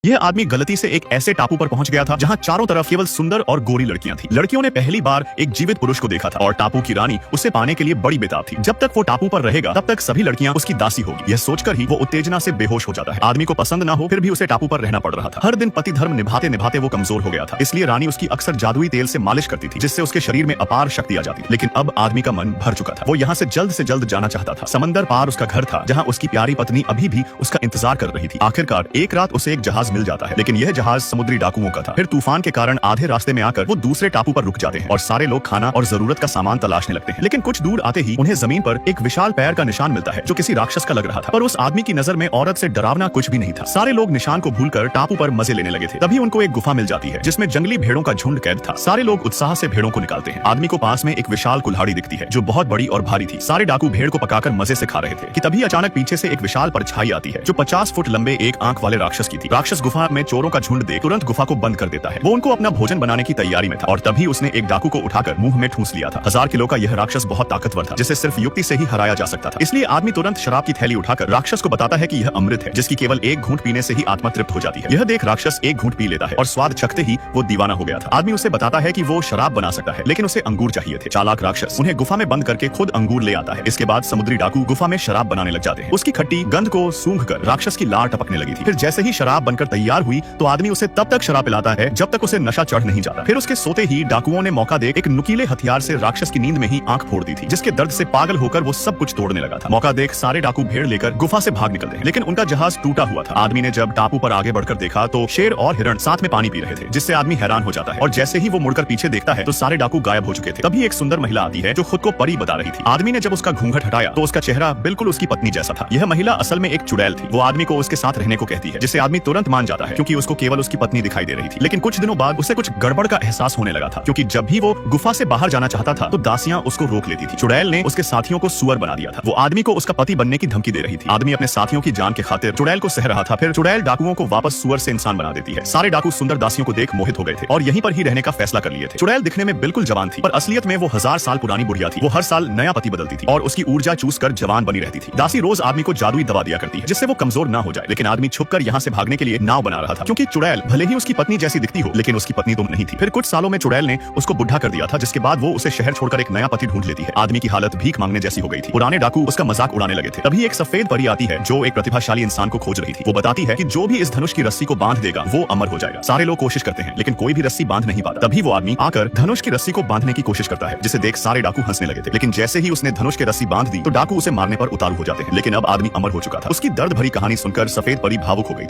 यह आदमी गलती से एक ऐसे टापू पर पहुंच गया था जहां चारों तरफ केवल सुंदर और गोरी लड़कियां थीं। लड़कियों ने पहली बार एक जीवित पुरुष को देखा था और टापू की रानी उसे पाने के लिए बड़ी बेताब थी। जब तक वो टापू पर रहेगा तब तक सभी लड़कियां उसकी दासी होगी। यह सोचकर ही वो उत्तेजना से बेहोश हो जाता है। आदमी को पसंद ना हो फिर भी उसे टापू पर रहना पड़ रहा था। हर दिन पति धर्म निभाते निभाते वो कमजोर हो गया था, इसलिए रानी उसकी अक्सर जादुई तेल से मालिश करती थी जिससे उसके शरीर में अपार शक्ति आ जाती। लेकिन अब आदमी का मन भर चुका था। वो यहाँ से जल्द जाना चाहता था। समंदर पार उसका घर था जहाँ उसकी प्यारी पत्नी अभी भी उसका इंतजार कर रही थी। आखिरकार एक रात उसे एक जहाज मिल जाता है, लेकिन यह जहाज समुद्री डाकुओं का था। फिर तूफान के कारण आधे रास्ते में आकर वो दूसरे टापू पर रुक जाते हैं और सारे लोग खाना और जरूरत का सामान तलाशने लगते हैं। लेकिन कुछ दूर आते ही उन्हें जमीन पर एक विशाल पैर का निशान मिलता है जो किसी राक्षस का लग रहा था। पर उस आदमी की नजर में औरत से डरावना कुछ भी नहीं था। सारे लोग निशान को भूलकर टापू पर मजे लेने लगे थे। तभी उनको एक गुफा मिल जाती है जिसमें जंगली भेड़ों का झुंड कैद था। सारे लोग उत्साह से भेड़ों को निकालते हैं। आदमी को पास में एक विशाल कुल्हाड़ी दिखती है जो बहुत बड़ी और भारी थी। सारे डाकू भेड़ को पकाकर मजे से खा रहे थे कि तभी अचानक पीछे से एक विशाल परछाई आती है जो 50 फुट लंबे एक आंख वाले राक्षस की थी। राक्षस गुफा में चोरों का झुंड देख तुरंत गुफा को बंद कर देता है। वो उनको अपना भोजन बनाने की तैयारी में था और तभी उसने एक डाकू को उठाकर मुंह में ठूंस लिया था। 1000 किलो का यह राक्षस बहुत ताकतवर था जिसे सिर्फ युक्ति से ही हराया जा सकता था। इसलिए आदमी तुरंत शराब की थैली उठाकर राक्षस को बताता है कि यह अमृत है जिसकी केवल एक घूंट पीने से ही आत्मा तृप्त हो जाती है। यह देख राक्षस एक घूंट पी लेता है और स्वाद चखते ही वो दीवाना हो गया था। आदमी उसे बताता है कि वो शराब बना सकता है लेकिन उसे अंगूर चाहिए थे। चालाक राक्षस उन्हें गुफा में बंद करके खुद अंगूर ले आता है। इसके बाद समुद्री डाकू गुफा में शराब बनाने लग जाते हैं। उसकी खट्टी गंध को सूंघकर राक्षस की लार टपकने लगी थी। फिर जैसे ही शराब बनकर तैयार हुई तो आदमी उसे तब तक शराब पिलाता है जब तक उसे नशा चढ़ नहीं जाता। फिर उसके सोते ही डाकुओं ने मौका देख एक नुकीले हथियार से राक्षस की नींद में ही आंख फोड़ दी थी, जिसके दर्द से पागल होकर वो सब कुछ तोड़ने लगा था। मौका देख सारे डाकू भेड़ लेकर गुफा से भाग निकलते हैं, लेकिन उनका जहाज टूटा हुआ था। आदमी ने जब टापू पर आगे बढ़कर देखा तो शेर और हिरण साथ में पानी पी रहे थे, जिससे आदमी हैरान हो जाता है। और जैसे ही वो मुड़कर पीछे देखता है तो सारे डाकू गायब हो चुके थे। तभी एक सुंदर महिला आती है जो खुद को परी बता रही थी। आदमी ने जब उसका घूंघट हटाया तो उसका चेहरा बिल्कुल उसकी पत्नी जैसा था। यह महिला असल में एक चुड़ैल थी। वो आदमी को उसके साथ रहने को कहती है, जिसे आदमी तुरंत मान जाता है क्योंकि उसको केवल उसकी पत्नी दिखाई दे रही थी। लेकिन कुछ दिनों बाद उसे कुछ गड़बड़ का एहसास होने लगा था, क्योंकि जब भी वो गुफा से बाहर जाना चाहता था तो दासियां उसको रोक लेती थी। चुड़ैल ने उसके साथियों को सुअर बना दिया था। वो आदमी को उसका पति बनने की धमकी दे रही थी। आदमी अपने साथियों की जान के खातिर चुड़ैल को सह रहा था। फिर चुड़ैल डाकुओं को वापस सुअर से इंसान बना देती है। सारे डाकू सुंदर दासियों को देख मोहित हो गए थे और यहीं पर ही रहने का फैसला कर लिए थे। चुड़ैल दिखने में बिल्कुल जवान थी, पर असलियत में वो 1000 साल पुरानी बुढ़िया थी। वो हर साल नया पति बदलती थी और उसकी ऊर्जा चूस कर जवान बनी रहती थी। दासी रोज आदमी को जादुई दवा दिया करती है जिससे वो कमजोर ना हो जाए। लेकिन आदमी छुपकर यहाँ से भागने के लिए नाव बना रहा था, क्योंकि चुड़ैल भले ही उसकी पत्नी जैसी दिखती हो लेकिन उसकी पत्नी तो नहीं थी। फिर कुछ सालों में चुड़ैल ने उसको बुढ़ा कर दिया था, जिसके बाद वो उसे शहर छोड़कर एक नया पति ढूंढ लेती है। आदमी की हालत भीख मांगने जैसी हो गई थी। पुराने डाकू उसका मजाक उड़ाने लगे थे। तभी एक सफेद परी आती है जो एक प्रतिभाशाली इंसान को खोज रही थी। वो बताती है कि जो भी इस धनुष की रस्सी को बांध देगा वो अमर हो जाएगा। सारे लोग कोशिश करते हैं लेकिन कोई भी रस्सी बांध नहीं पाता। तभी वो आदमी आकर धनुष की रस्सी को बांधने की कोशिश करता है, जिसे देख सारे डाकू हंसने लगे थे। लेकिन जैसे ही उसने धनुष की रस्सी बांध दी तो डाकू उसे मारने पर उतारू हो जाते हैं। लेकिन अब आदमी अमर हो चुका था। उसकी दर्द भरी कहानी सुनकर सफेद परी भावुक हो गई थी।